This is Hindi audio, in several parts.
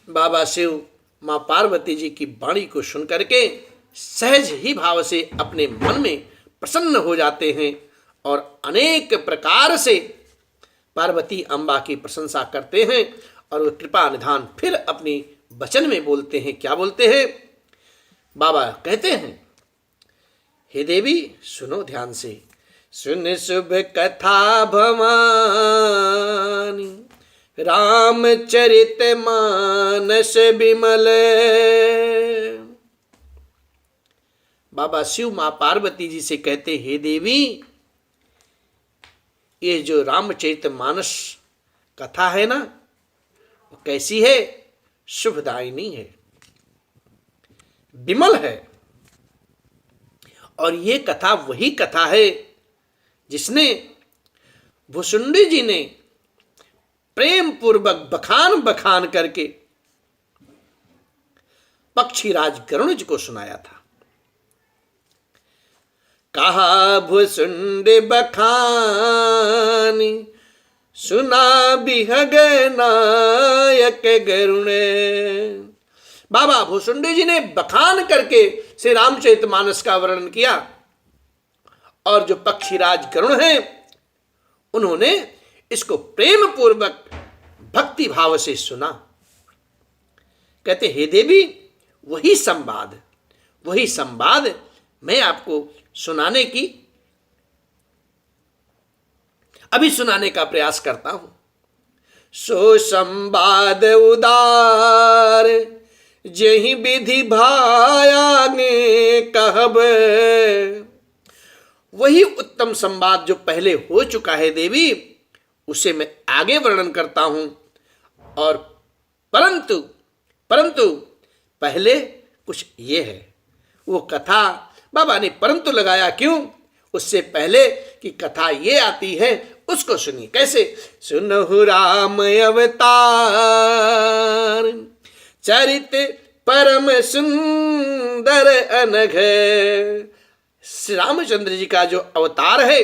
बाबा शिव माँ पार्वती जी की वाणी को सुन करके सहज ही भाव से अपने मन में प्रसन्न हो जाते हैं और अनेक प्रकार से पार्वती अम्बा की प्रशंसा करते हैं और वो कृपा निधान फिर अपनी वचन में बोलते हैं। क्या बोलते हैं? बाबा कहते हैं, हे देवी सुनो ध्यान से, सुन शुभ कथा भवानी रामचरित मानस विमल। बाबा शिव माँ पार्वती जी से कहते, हे देवी ये जो रामचरित मानस कथा है ना, वो कैसी है? शुभदायिनी है, विमल है। और ये कथा वही कथा है जिसने भुसुंडी जी ने प्रेम पूर्वक बखान बखान करके पक्षीराज गरुण जी को सुनाया था। कहा भुसुंड बखानी सुना बिहग नायक गरुण। बाबा भुसुंडी जी ने बखान करके श्री रामचरितमानस का वर्णन किया और जो पक्षीराज गरुण हैं उन्होंने इसको प्रेम पूर्वक भक्ति भाव से सुना। कहते, हे देवी वही संवाद मैं आपको अभी सुनाने का प्रयास करता हूं। सो संवाद उदार जही विधि भायागे कहब। वही उत्तम संवाद जो पहले हो चुका है देवी, उसे मैं आगे वर्णन करता हूं। और परंतु पहले कुछ ये है, वो कथा बाबा ने परंतु लगाया क्यों? उससे पहले कि कथा ये आती है उसको सुनिए। कैसे? सुनहु राम अवतार चरित परम सुंदर अनघ। श्री रामचंद्र जी का जो अवतार है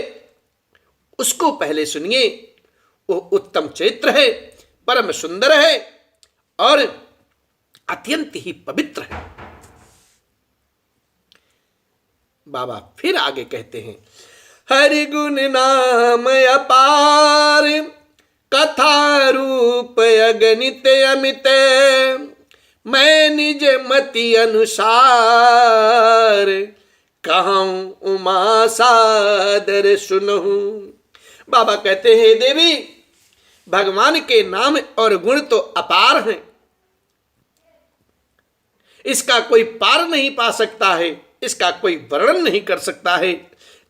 उसको पहले सुनिए। वो उत्तम चरित्र है, परम सुंदर है और अत्यंत ही पवित्र है। बाबा फिर आगे कहते हैं, हरि गुण नाम अपार कथा रूप अगणित अमित। मैं निज मति अनुसार कहूं उमा सादर सुनहूं। बाबा कहते हैं, देवी भगवान के नाम और गुण तो अपार हैं, इसका कोई पार नहीं पा सकता है, इसका कोई वर्णन नहीं कर सकता है।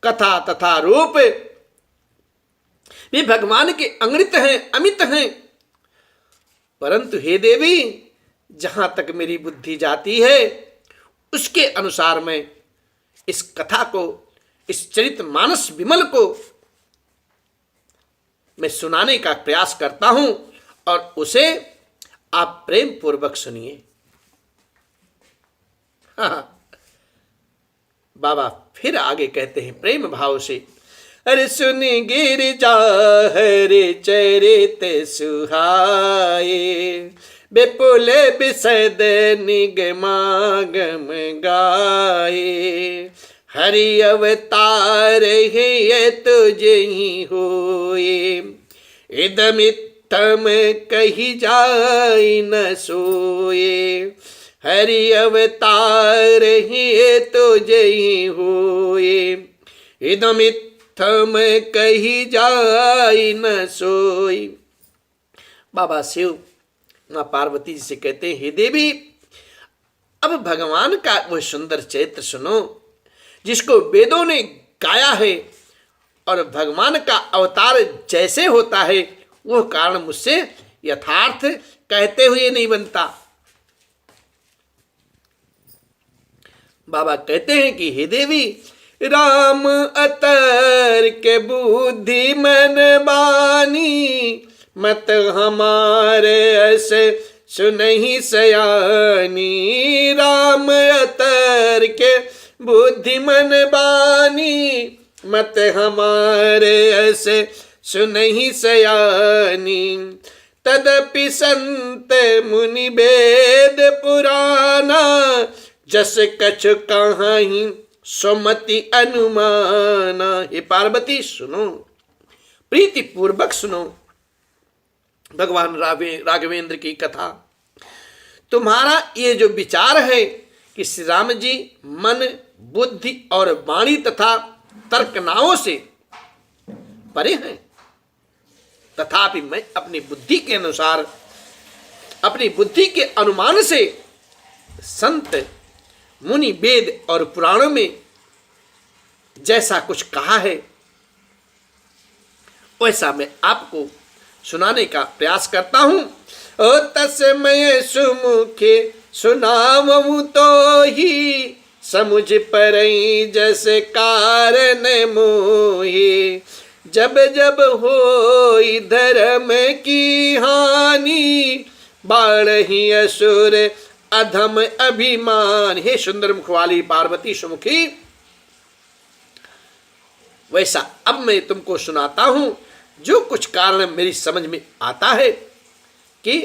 कथा तथा रूप भी भगवान के अगणित हैं, अमित हैं। परंतु हे देवी जहां तक मेरी बुद्धि जाती है उसके अनुसार मैं इस कथा को, इस चरित मानस विमल को मैं सुनाने का प्रयास करता हूं और उसे आप प्रेम पूर्वक सुनिए। बाबा फिर आगे कहते हैं प्रेम भाव से, अरे सुनि गिरिजा हरि चरित सुहाए विपुल बिसद निगमागम गाए। हरि अवतार है तुझहि होए इदमित्तम कही जाय न सोए। हरि अवतार है तुझहि होए इदमित्तम कही जाय न सोई। बाबा शिव माँ पार्वती जी से कहते हैं, हे देवी अब भगवान का वह सुंदर चरित्र सुनो जिसको वेदों ने गाया है। और भगवान का अवतार जैसे होता है वह कारण मुझसे यथार्थ कहते हुए नहीं बनता। बाबा कहते हैं कि हे देवी राम अतर के बुद्धि मन बानी मत हमारे ऐसे सुनहि सयानी। राम अतर के बुद्धि मन बानी मत हमारे ऐसे सुनहि सयानी। तदपि संत मुनि वेद पुराना, जस कछु कहाहीं सुमति अनुमाना। हे पार्वती सुनो, प्रीति पूर्वक सुनो भगवान राघवेंद्र की कथा। तुम्हारा ये जो विचार है कि श्री राम जी मन, बुद्धि और वाणी तथा तर्कनाओं से परे हैं, तथापि मैं अपनी बुद्धि के अनुसार, अपनी बुद्धि के अनुमान से संत मुनि वेद और पुराणों में जैसा कुछ कहा है वैसा मैं आपको सुनाने का प्रयास करता हूं। ओ तस्मय सुमुखे सुनावूं तो ही, समुझ परई जस कारण मोहि। जब जब होई धर्म की हानि, बाढ़हि असुर अधम अभिमान। हे सुंदर मुख वाली पार्वती सुमुखी, वैसा अब मैं तुमको सुनाता हूं जो कुछ कारण मेरी समझ में आता है कि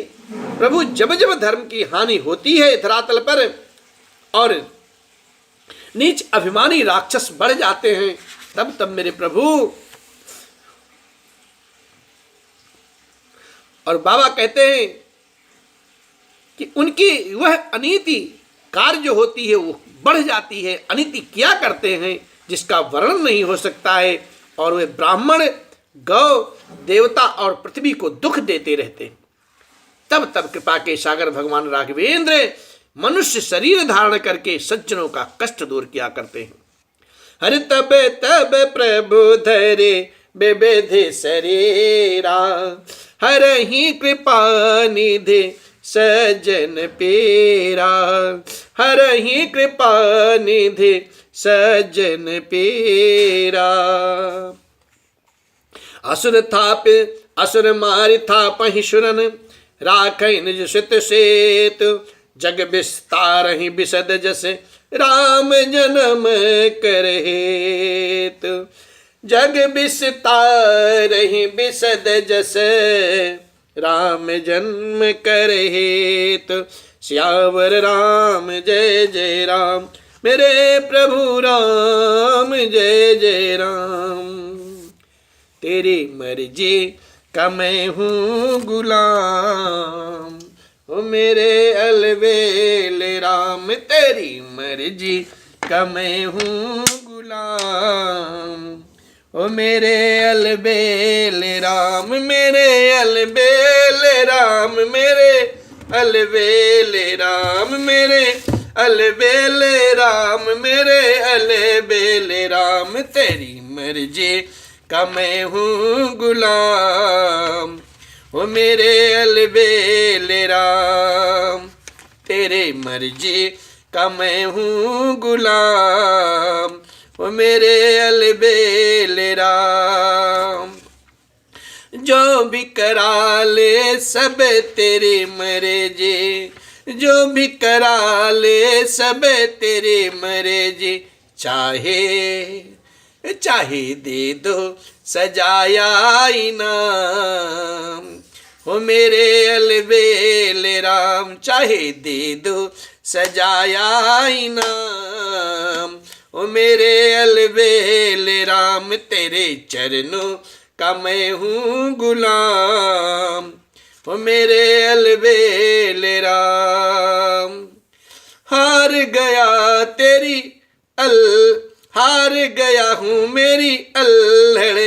प्रभु जब जब धर्म की हानि होती है धरातल पर और नीच अभिमानी राक्षस बढ़ जाते हैं, तब तब मेरे प्रभु और बाबा कहते हैं कि उनकी वह अनीति कार्य जो होती है वो बढ़ जाती है, अनीति क्या करते हैं जिसका वर्णन नहीं हो सकता है, और वे ब्राह्मण, गौ, देवता और पृथ्वी को दुख देते रहते हैं। तब तब कृपा के सागर भगवान राघवेंद्र मनुष्य शरीर धारण करके सज्जनों का कष्ट दूर किया करते हैं। हर तब तब प्रभु धरे विविध शरीरा, हर ही कृपा निधि सज्जन पेरा। हर ही कृपा निधि सज्जन पेरा। असुर थाप असुर मारि थापहि सुरन, राखै निज सित सेत। जग विस्तारहि बिसद जस, राम जन्म करहेत। जग विस्तारहि बिसद जस, राम जन्म करहेत। सियावर राम जय जय राम, मेरे प्रभु राम जय जय राम। तेरी मर्जी का मैं हूँ गुलाम, ओ मेरे अलबेल राम। तेरी मर्जी का मैं हूँ गुलाम, ओ मेरे अलबेल राम। मेरे अलबेल राम, मेरे अलबेल राम, मेरे अलबेल राम, मेरे अलबेल राम। तेरी मर्जी का मैं हूँ गुलाम, ओ मेरे अलबेल राम। तेरे मर्जी का मैं हूँ गुलाम, ओ मेरे अलबेल राम। जो भी करा ले सब तेरी मर्जी, जो भी करा ले सब तेरी मर्जी। चाहे दे दो सजाया इनाम, ओ मेरे अलबेल राम। चाहे दे दो सजाया इनाम, ओ मेरे अलबेल राम। तेरे चरणों का मैं हूँ गुलाम, ओ मेरे अलबेल राम। हार गया तेरी हार गया हूँ मेरी अल्हड़